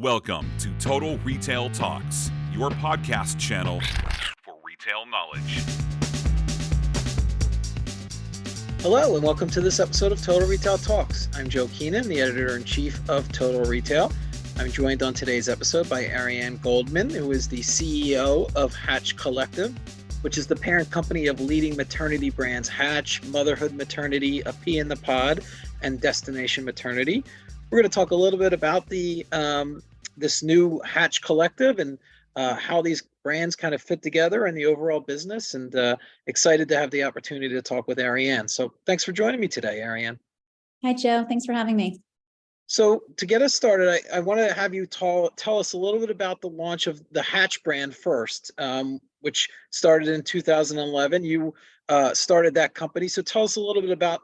Welcome to Total Retail Talks, your podcast channel for retail knowledge. Hello, and welcome to this episode of Total Retail Talks. I'm Joe Keenan, the editor-in-chief of Total Retail. I'm joined on today's episode by Ariane Goldman, who is the CEO of Hatch Collective, which is the parent company of leading maternity brands Hatch, Motherhood Maternity, A Pea in the Pod, and Destination Maternity. We're going to talk a little bit about the this new Hatch Collective and how these brands kind of fit together in the overall business, and excited to have the opportunity to talk with Ariane. So thanks for joining me today, Ariane. Hi, Joe. Thanks for having me. So to get us started, I want to have you tell us a little bit about the launch of the Hatch brand first, which started in 2011. You started that company. So tell us a little bit about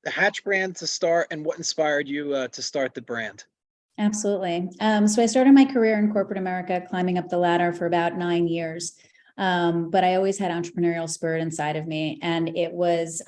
the Hatch brand to start and what inspired you to start the brand. Absolutely. So I started my career in corporate America, climbing up the ladder for about 9 years. But I always had entrepreneurial spirit inside of me. And it was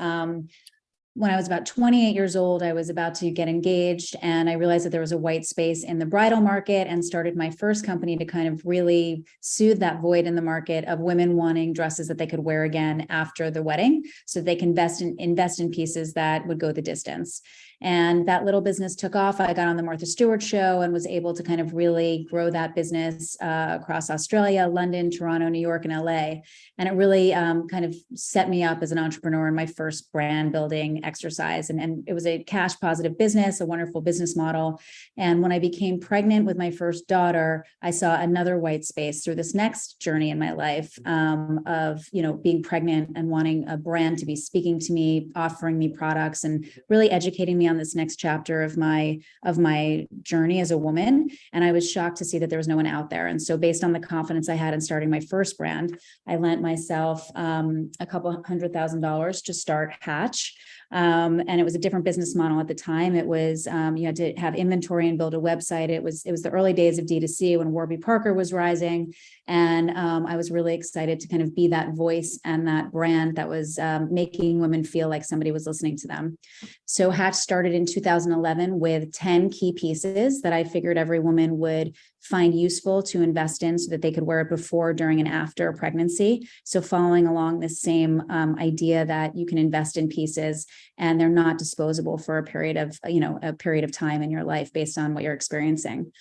when I was about 28 years old, I was about to get engaged, and I realized that there was a white space in the bridal market and started my first company to kind of really soothe that void in the market of women wanting dresses that they could wear again after the wedding, so they can invest in pieces that would go the distance. And that little business took off. I got on the Martha Stewart show and was able to kind of really grow that business across Australia, London, Toronto, New York, and LA. And it really kind of set me up as an entrepreneur in my first brand building exercise. And it was a cash positive business, a wonderful business model. And when I became pregnant with my first daughter, I saw another white space through this next journey in my life of, being pregnant and wanting a brand to be speaking to me, offering me products, and really educating me on this next chapter of my journey as a woman. And I was shocked to see that there was no one out there. And so based on the confidence I had in starting my first brand, I lent myself a couple $100,000 to start Hatch. And it was a different business model at the time. It was, you had to have inventory and build a website. It was the early days of D2C when Warby Parker was rising. And I was really excited to kind of be that voice and that brand that was making women feel like somebody was listening to them. So Hatch started in 2011 with 10 key pieces that I figured every woman would find useful to invest in so that they could wear it before, during, and after pregnancy. So following along this same idea that you can invest in pieces and they're not disposable for a period of time in your life based on what you're experiencing.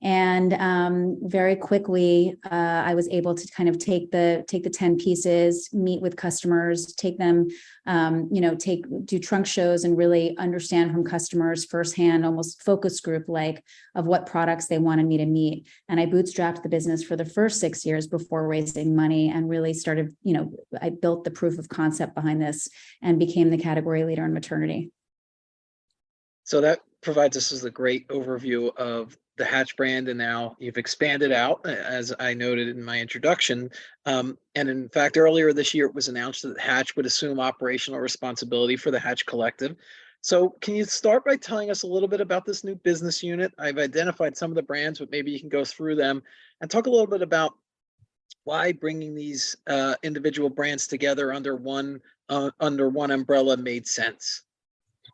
And very quickly, I was able to kind of take the 10 pieces, meet with customers, take them, do trunk shows and really understand from customers firsthand, almost focus group like, of what products they wanted me to meet. And I bootstrapped the business for the first 6 years before raising money and really started, I built the proof of concept behind this and became the category leader in maternity. So that provides us with a great overview of the Hatch brand, and now you've expanded out, as I noted in my introduction. And in fact, earlier this year, it was announced that Hatch would assume operational responsibility for the Hatch Collective. So can you start by telling us a little bit about this new business unit? I've identified some of the brands, but maybe you can go through them and talk a little bit about why bringing these individual brands together under one umbrella made sense.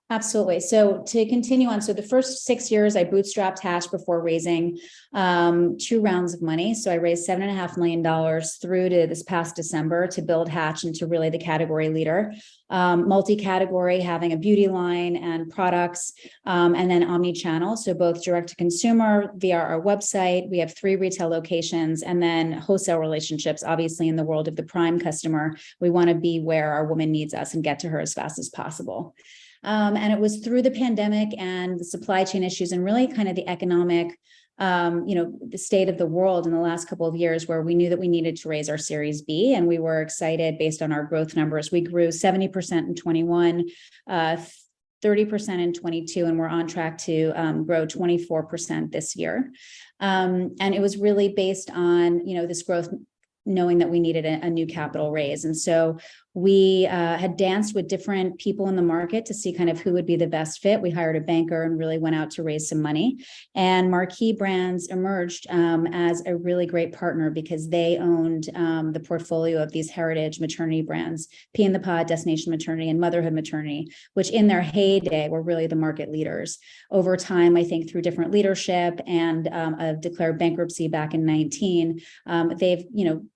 Absolutely. So to continue on, so the first 6 years I bootstrapped Hatch before raising 2 rounds of money. So I raised $7.5 million through to this past December to build Hatch into really the category leader, multi-category, having a beauty line and products, and then omni-channel. So both direct to consumer via our website. We have 3 retail locations, and then wholesale relationships. Obviously, in the world of the prime customer, we want to be where our woman needs us and get to her as fast as possible. And it was through the pandemic and the supply chain issues and really kind of the economic, the state of the world in the last couple of years where we knew that we needed to raise our Series B. And we were excited based on our growth numbers. We grew 70% in 21, 30% in 22, and we're on track to grow 24% this year. And it was really based on, this growth, knowing that we needed a new capital raise. And so We had danced with different people in the market to see kind of who would be the best fit. We hired a banker and really went out to raise some money. And Marquee Brands emerged as a really great partner because they owned the portfolio of these heritage maternity brands, Pea in the Pod, Destination Maternity, and Motherhood Maternity, which in their heyday were really the market leaders. Over time, I think through different leadership and a declared bankruptcy back in 19, they've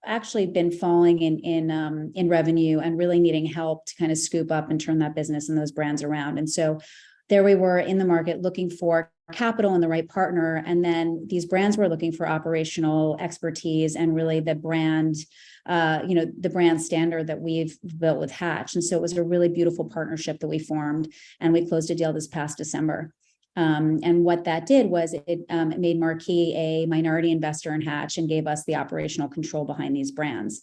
actually been falling in revenue and really needing help to kind of scoop up and turn that business and those brands around. And so there we were in the market looking for capital and the right partner. And then these brands were looking for operational expertise and really the brand, the brand standard that we've built with Hatch. And so it was a really beautiful partnership that we formed, and we closed a deal this past December. And what that did was it made Marquee a minority investor in Hatch and gave us the operational control behind these brands.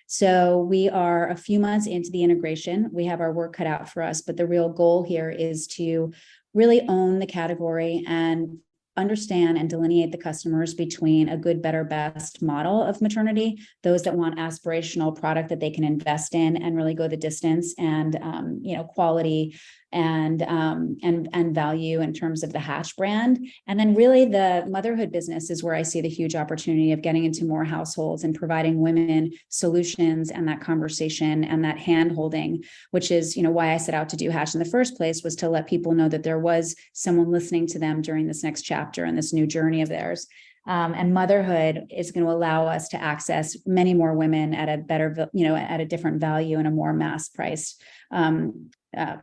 So we are a few months into the integration. We have our work cut out for us, but the real goal here is to really own the category and understand and delineate the customers between a good, better, best model of maternity, those that want aspirational product that they can invest in and really go the distance, and quality and value in terms of the Hatch brand. And then really the motherhood business is where I see the huge opportunity of getting into more households and providing women solutions and that conversation and that hand holding, which is, why I set out to do Hatch in the first place, was to let people know that there was someone listening to them during this next chapter and this new journey of theirs. And motherhood is going to allow us to access many more women at a better, at a different value and a more mass priced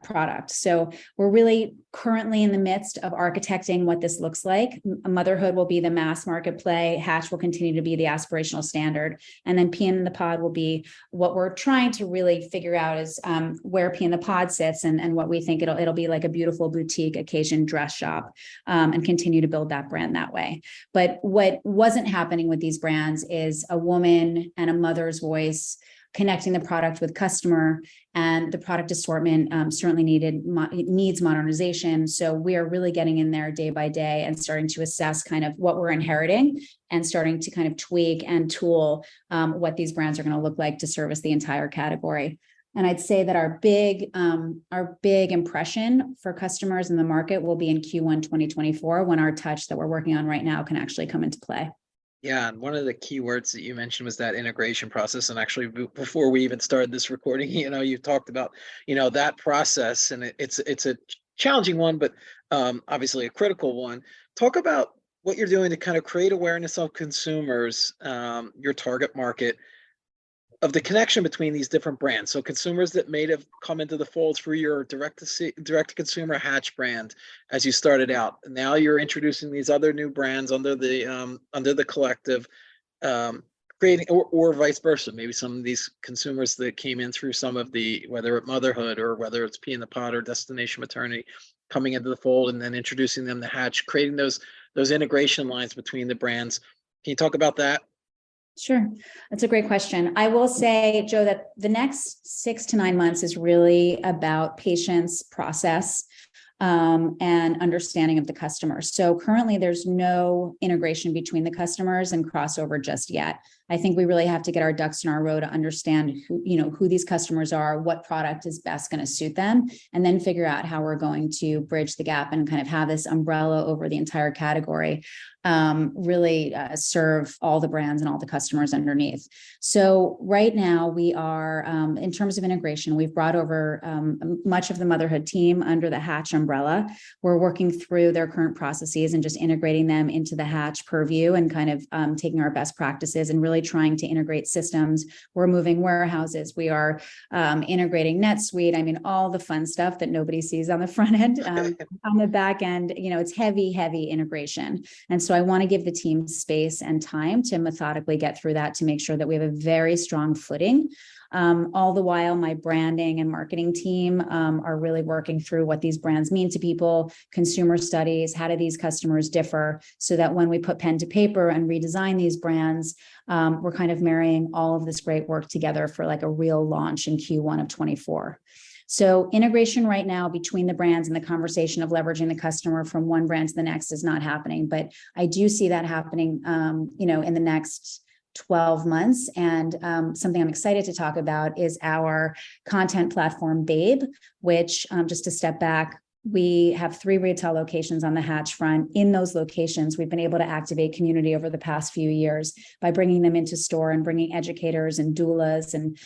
product. So we're really currently in the midst of architecting what this looks like. Motherhood will be the mass market play. Hatch will continue to be the aspirational standard. And then Pea in the Pod will be what we're trying to really figure out is where Pea in the Pod sits and what we think it'll be like a beautiful boutique occasion dress shop, and continue to build that brand that way. But what wasn't happening with these brands is a woman and a mother's voice connecting the product with customer, and the product assortment certainly needs modernization. So we are really getting in there day by day and starting to assess kind of what we're inheriting and starting to kind of tweak and tool what these brands are going to look like to service the entire category. And I'd say that our big impression for customers in the market will be in Q1 2024, when our touch that we're working on right now can actually come into play. Yeah, and one of the key words that you mentioned was that integration process. And actually, before we even started this recording, you talked about, that process, and it's a challenging one, but obviously a critical one. Talk about what you're doing to kind of create awareness of consumers, your target market, of the connection between these different brands. So consumers that may have come into the fold through your direct to consumer Hatch brand as you started out. Now you're introducing these other new brands under the collective, creating or vice versa. Maybe some of these consumers that came in through some of the, whether it's motherhood or whether it's Pea in the Pod or Destination Maternity, coming into the fold and then introducing them to Hatch, creating those integration lines between the brands. Can you talk about that? Sure. That's a great question. I will say, Joe, that the next 6 to 9 months is really about patience, process, and understanding of the customer. So currently there's no integration between the customers and crossover just yet. I think we really have to get our ducks in a row to understand who these customers are, what product is best going to suit them, and then figure out how we're going to bridge the gap and kind of have this umbrella over the entire category, really serve all the brands and all the customers underneath. So right now we are, in terms of integration, we've brought over much of the motherhood team under the Hatch umbrella. We're working through their current processes and just integrating them into the Hatch purview and kind of taking our best practices and really trying to integrate systems. We're moving warehouses. We are integrating NetSuite. I mean, all the fun stuff that nobody sees on the front end. On the back end, it's heavy integration. And so I want to give the team space and time to methodically get through that to make sure that we have a very strong footing. All the while, my branding and marketing team are really working through what these brands mean to people, consumer studies, how do these customers differ, so that when we put pen to paper and redesign these brands, we're kind of marrying all of this great work together for like a real launch in Q1 of 24. So integration right now between the brands and the conversation of leveraging the customer from one brand to the next is not happening, but I do see that happening, in the next 12 months. And something I'm excited to talk about is our content platform, Babe, which just to step back, we have 3 retail locations on the Hatch front. In those locations, we've been able to activate community over the past few years by bringing them into store and bringing educators and doulas and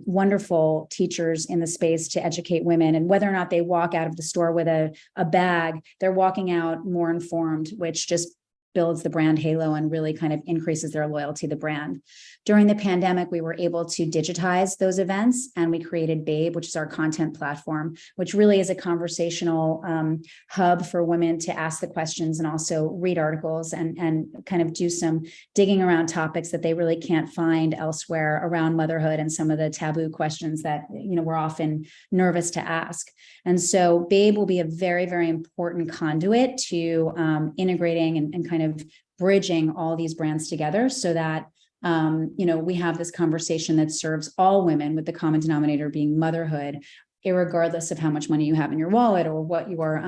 wonderful teachers in the space to educate women. And whether or not they walk out of the store with a bag, they're walking out more informed, which just builds the brand halo and really kind of increases their loyalty to the brand. During the pandemic, we were able to digitize those events, and we created Babe, which is our content platform, which really is a conversational hub for women to ask the questions and also read articles and kind of do some digging around topics that they really can't find elsewhere around motherhood and some of the taboo questions that, you know, we're often nervous to ask. And so Babe will be a very, very important conduit to integrating and kind of bridging all these brands together so that we have this conversation that serves all women, with the common denominator being motherhood, irregardless of how much money you have in your wallet or what your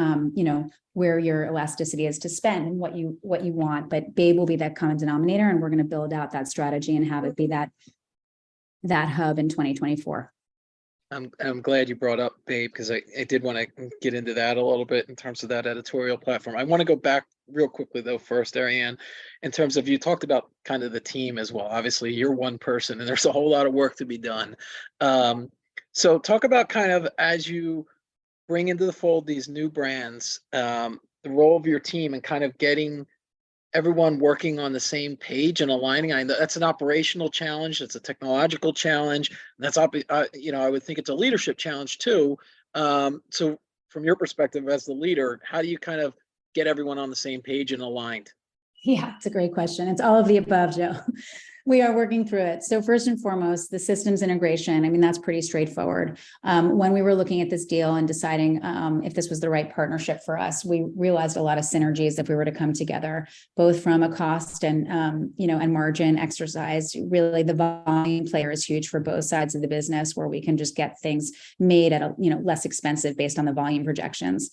where your elasticity is to spend and what you want. But Babe will be that common denominator, and we're going to build out that strategy and have it be that hub in 2024. I'm glad you brought up Babe, because I did want to get into that a little bit in terms of that editorial platform. I want to go back real quickly though first, Ariane, in terms of, you talked about kind of the team as well. Obviously you're one person and there's a whole lot of work to be done. So talk about kind of, as you bring into the fold these new brands, the role of your team and kind of getting everyone working on the same page and aligning. I know that's an operational challenge. It's a technological challenge. That's I would think it's a leadership challenge too. So from your perspective as the leader, how do you kind of get everyone on the same page and aligned? Yeah, it's a great question. It's all of the above, Joe. We are working through it. So first and foremost, the systems integration, I mean, that's pretty straightforward. When we were looking at this deal and deciding if this was the right partnership for us, we realized a lot of synergies if we were to come together, both from a cost and, and margin exercise. Really, the volume player is huge for both sides of the business, where we can just get things made at less expensive based on the volume projections.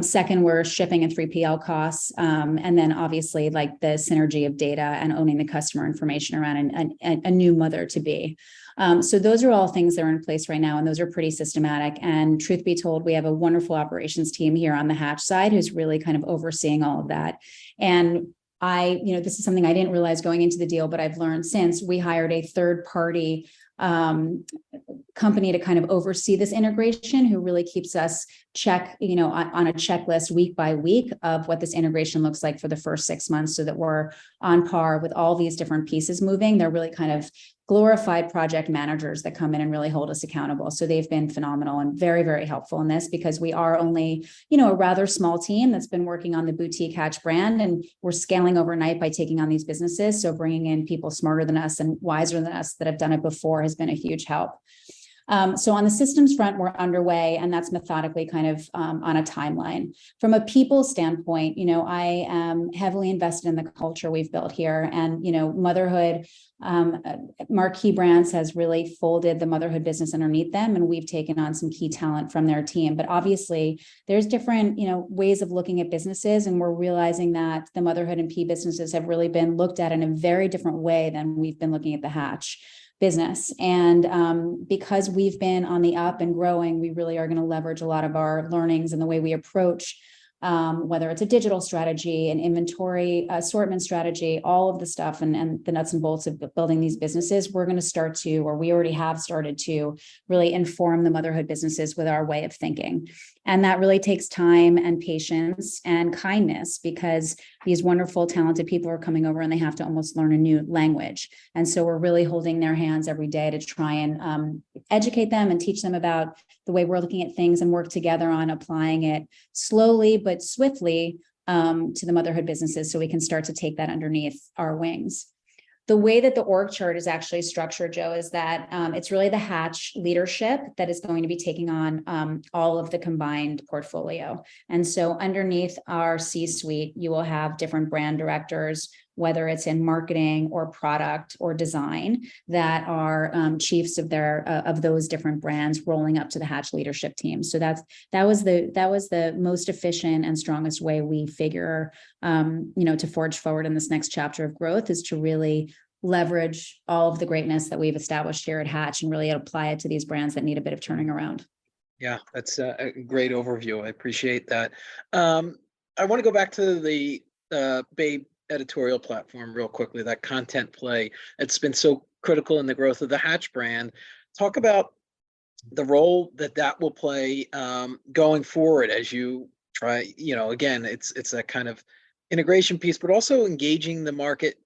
Second, we're shipping and 3PL costs. And then obviously like the synergy of data and owning the customer information around a new mother to be. So those are all things that are in place right now, and those are pretty systematic. And truth be told, we have a wonderful operations team here on the Hatch side who's really kind of overseeing all of that. And this is something I didn't realize going into the deal, but I've learned since. We hired a third party company to kind of oversee this integration, who really keeps us on a checklist week by week of what this integration looks like for the first 6 months, so that we're on par with all these different pieces moving. They're really kind of glorified project managers that come in and really hold us accountable. So they've been phenomenal and very, very helpful in this, because we are only, a rather small team that's been working on the boutique Hatch brand, and we're scaling overnight by taking on these businesses. So bringing in people smarter than us and wiser than us that have done it before has been a huge help. So on the systems front, we're underway, and that's methodically kind of on a timeline. From a people standpoint, I am heavily invested in the culture we've built here, and, Motherhood, Marquee Brands has really folded the motherhood business underneath them, and we've taken on some key talent from their team. But obviously there's different, ways of looking at businesses, and we're realizing that the motherhood and P businesses have really been looked at in a very different way than we've been looking at the Hatch business. And because we've been on the up and growing, we really are going to leverage a lot of our learnings and the way we approach, whether it's a digital strategy, an inventory assortment strategy, all of the stuff and the nuts and bolts of building these businesses. We're going to start to, or we already have started to, really inform the motherhood businesses with our way of thinking. And that really takes time and patience and kindness, because these wonderful, talented people are coming over and they have to almost learn a new language. And so we're really holding their hands every day to try and educate them and teach them about the way we're looking at things, and work together on applying it slowly but swiftly to the motherhood businesses, so we can start to take that underneath our wings. The way that the org chart is actually structured, Joe, is that it's really the Hatch leadership that is going to be taking on all of the combined portfolio. And so underneath our C-suite, you will have different brand directors, whether it's in marketing or product or design, that are chiefs of those different brands rolling up to the Hatch leadership team. So that was the most efficient and strongest way we figure, to forge forward in this next chapter of growth, is to really leverage all of the greatness that we've established here at Hatch and really apply it to these brands that need a bit of turning around. Yeah, that's a great overview. I appreciate that. I want to go back to the Babe editorial platform real quickly, that content play. It's been so critical in the growth of the Hatch brand. Talk about the role that will play going forward as you try, again, it's that kind of integration piece, but also engaging the market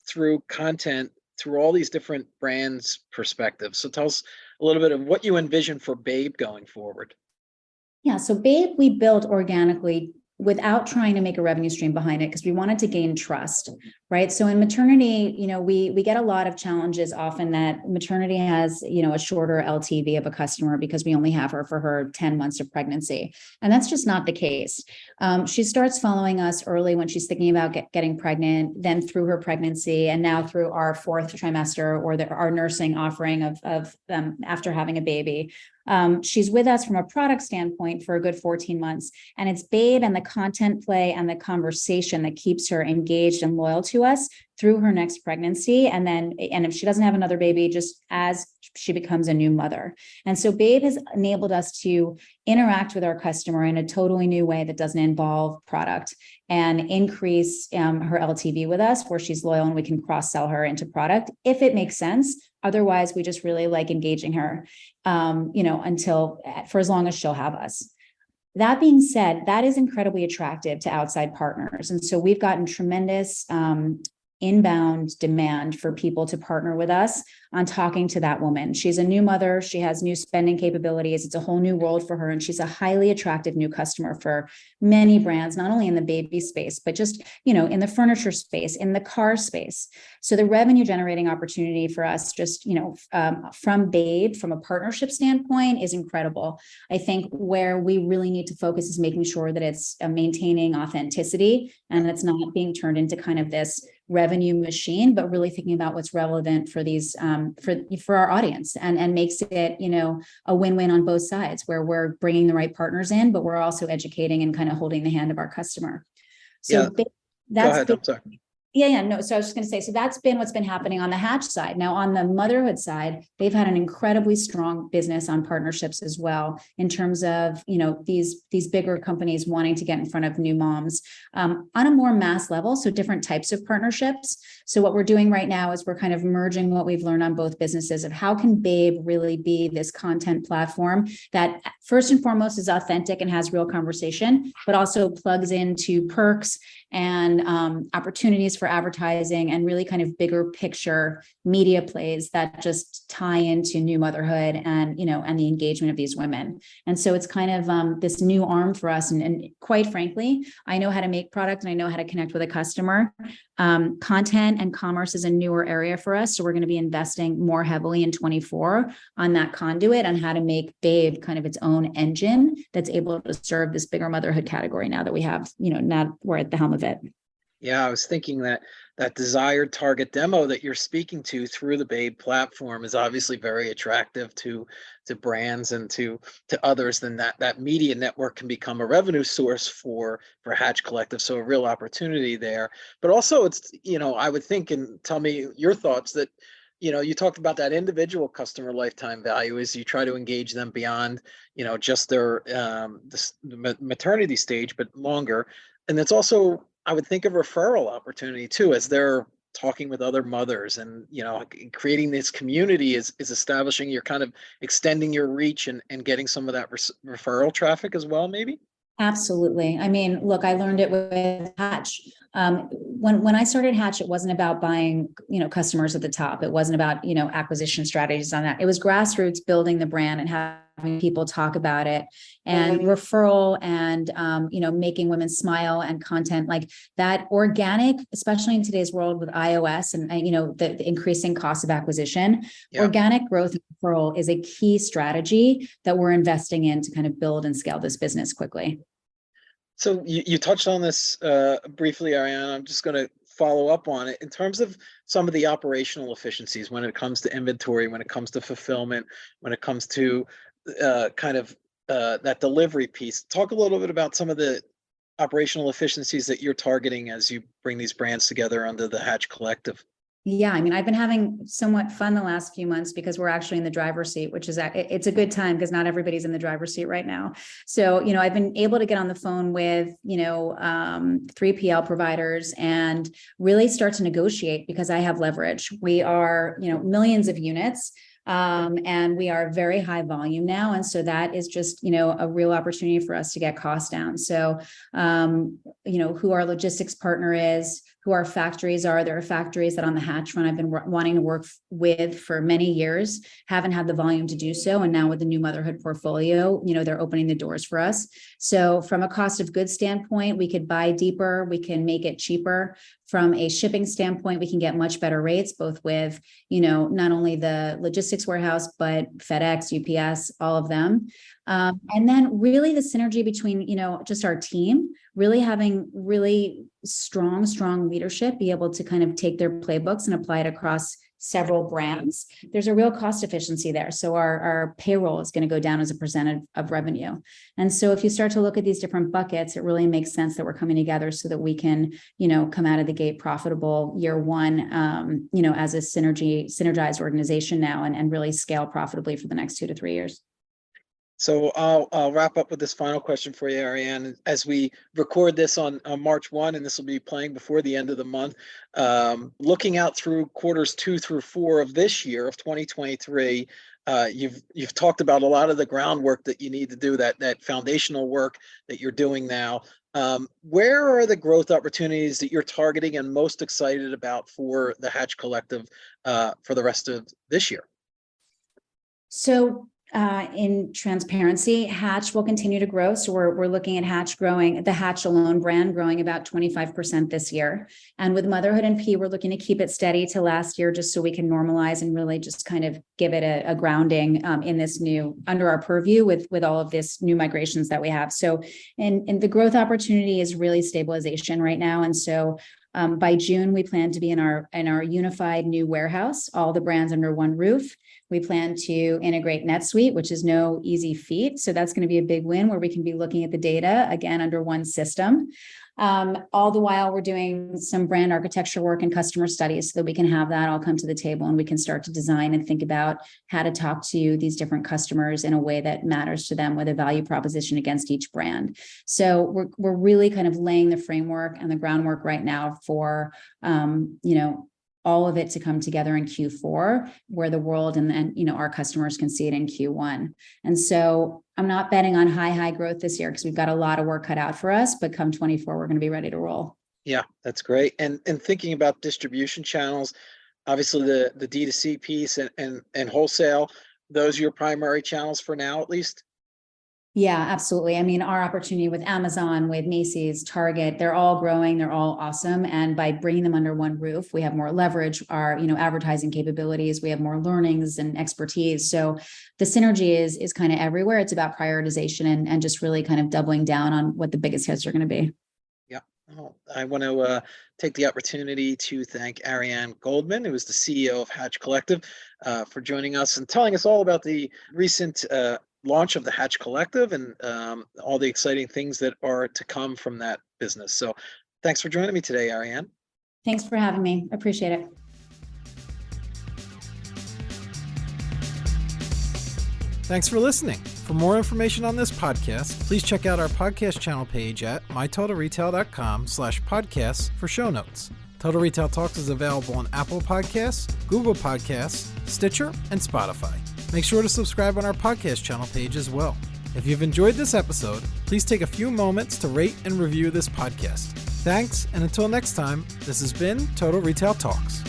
through content, through all these different brands' perspectives. So tell us a little bit of what you envision for Babe going forward. Yeah, so Babe, we built organically without trying to make a revenue stream behind it because we wanted to gain trust, right? So in maternity, we get a lot of challenges often that maternity has, a shorter LTV of a customer because we only have her for her 10 months of pregnancy. And that's just not the case. She starts following us early when she's thinking about getting pregnant, then through her pregnancy, and now through our fourth trimester or our nursing offering of after having a baby. She's with us from a product standpoint for a good 14 months. And it's Babe and the content play and the conversation that keeps her engaged and loyal to us through her next pregnancy. And if she doesn't have another baby, just as she becomes a new mother. And so Babe has enabled us to interact with our customer in a totally new way that doesn't involve product and increase her LTV with us where she's loyal and we can cross-sell her into product if it makes sense. Otherwise, we just really like engaging her, for as long as she'll have us. That being said, that is incredibly attractive to outside partners. And so we've gotten tremendous inbound demand for people to partner with us on talking to that woman. She's a new mother. She has new spending capabilities. It's a whole new world for her. And she's a highly attractive new customer for many brands, not only in the baby space, but just, in the furniture space, in the car space. So the revenue generating opportunity for us just, from Babe, from a partnership standpoint is incredible. I think where we really need to focus is making sure that it's maintaining authenticity and it's not being turned into kind of this revenue machine, but really thinking about what's relevant for these for our audience and makes it a win-win on both sides where we're bringing the right partners in, but we're also educating and kind of holding the hand of our customer. So yeah. Go ahead. I'm sorry. No. So I was just going to say, so that's been what's been happening on the Hatch side. Now on the motherhood side, they've had an incredibly strong business on partnerships as well, in terms of, these bigger companies wanting to get in front of new moms on a more mass level. So different types of partnerships. So what we're doing right now is we're kind of merging what we've learned on both businesses of how can Babe really be this content platform that first and foremost is authentic and has real conversation, but also plugs into perks and opportunities for advertising and really kind of bigger picture media plays that just tie into new motherhood and, and the engagement of these women. And so it's kind of this new arm for us. And quite frankly, I know how to make product and I know how to connect with a customer. Content and commerce is a newer area for us. So we're going to be investing more heavily in 24 on that conduit on how to make Babe kind of its own engine that's able to serve this bigger motherhood category now that we have, now we're at the helm of it. Yeah, I was thinking that desired target demo that you're speaking to through the Babe platform is obviously very attractive to brands and to others. Then that media network can become a revenue source for Hatch Collective. So a real opportunity there. But also it's, I would think, and tell me your thoughts, that you talked about that individual customer lifetime value as you try to engage them beyond, just their the maternity stage, but longer. And it's also, I would think, a referral opportunity too, as they're talking with other mothers and, creating this community is establishing, you're kind of extending your reach and getting some of that referral traffic as well, maybe. Absolutely. I mean, look, I learned it with Hatch. When I started Hatch, it wasn't about buying, customers at the top. It wasn't about, acquisition strategies on that. It was grassroots building the brand and having people talk about it and referral and, making women smile and content like that organic, especially in today's world with iOS and the increasing cost of acquisition. Yeah. Organic growth and referral is a key strategy that we're investing in to kind of build and scale this business quickly. So you touched on this briefly, Ariane. I'm just going to follow up on it in terms of some of the operational efficiencies when it comes to inventory, when it comes to fulfillment, when it comes to that delivery piece. Talk a little bit about some of the operational efficiencies that you're targeting as you bring these brands together under the Hatch Collective. Yeah, I mean, I've been having somewhat fun the last few months because we're actually in the driver's seat, which is it's a good time because not everybody's in the driver's seat right now. So, I've been able to get on the phone with, 3PL providers and really start to negotiate because I have leverage. We are, millions of units. And we are very high volume now. And so that is just, a real opportunity for us to get costs down. So, who our logistics partner is, who our factories are. There are factories that on the hatch front I've been wanting to work with for many years, haven't had the volume to do so. And now with the new motherhood portfolio, they're opening the doors for us. So from a cost of goods standpoint, we could buy deeper, we can make it cheaper. From a shipping standpoint, we can get much better rates, both with, not only the logistics warehouse, but FedEx, UPS, all of them. And then really the synergy between, just our team, really having really strong leadership, be able to kind of take their playbooks and apply it across several brands. There's a real cost efficiency there. So our payroll is going to go down as a percent of revenue. And so if you start to look at these different buckets, it really makes sense that we're coming together so that we can, come out of the gate profitable year one, as a synergized organization now and really scale profitably for the next 2 to 3 years. So I'll wrap up with this final question for you, Ariane. As we record this on March 1, and this will be playing before the end of the month, looking out through quarters 2 through 4 of this year, of 2023, you've talked about a lot of the groundwork that you need to do, that foundational work that you're doing now. Where are the growth opportunities that you're targeting and most excited about for the Hatch Collective for the rest of this year? So in transparency, Hatch will continue to grow. So we're looking at Hatch growing, the Hatch alone brand growing about 25% this year. And with Motherhood and P, we're looking to keep it steady to last year, just so we can normalize and really just kind of give it a grounding in this new, under our purview with all of this new migrations that we have. So, and the growth opportunity is really stabilization right now. And so by June, we plan to be in our unified new warehouse, all the brands under one roof. We plan to integrate NetSuite, which is no easy feat. So that's going to be a big win where we can be looking at the data again under one system. All the while we're doing some brand architecture work and customer studies so that we can have that all come to the table and we can start to design and think about how to talk to these different customers in a way that matters to them with a value proposition against each brand. So we're really kind of laying the framework and the groundwork right now for, all of it to come together in Q4, where the world and then, our customers can see it in Q1. And so I'm not betting on high growth this year because we've got a lot of work cut out for us, but come 24, we're going to be ready to roll. Yeah, that's great. And thinking about distribution channels, obviously the D2C piece and wholesale, those are your primary channels for now, at least? Yeah, absolutely. I mean, our opportunity with Amazon, with Macy's, Target, they're all growing. They're all awesome. And by bringing them under one roof, we have more leverage, our, advertising capabilities. We have more learnings and expertise. So the synergy is kind of everywhere. It's about prioritization and just really kind of doubling down on what the biggest hits are going to be. Yeah. Oh, I want to take the opportunity to thank Ariane Goldman, who is the CEO of Hatch Collective, for joining us and telling us all about the recent launch of the Hatch Collective and all the exciting things that are to come from that business. So thanks for joining me today, Ariane. Thanks for having me. Appreciate it. Thanks for listening. For more information on this podcast, please check out our podcast channel page at mytotalretail.com/podcasts for show notes. Total Retail Talks is available on Apple Podcasts, Google Podcasts, Stitcher, and Spotify. Make sure to subscribe on our podcast channel page as well. If you've enjoyed this episode, please take a few moments to rate and review this podcast. Thanks, and until next time, this has been Total Retail Talks.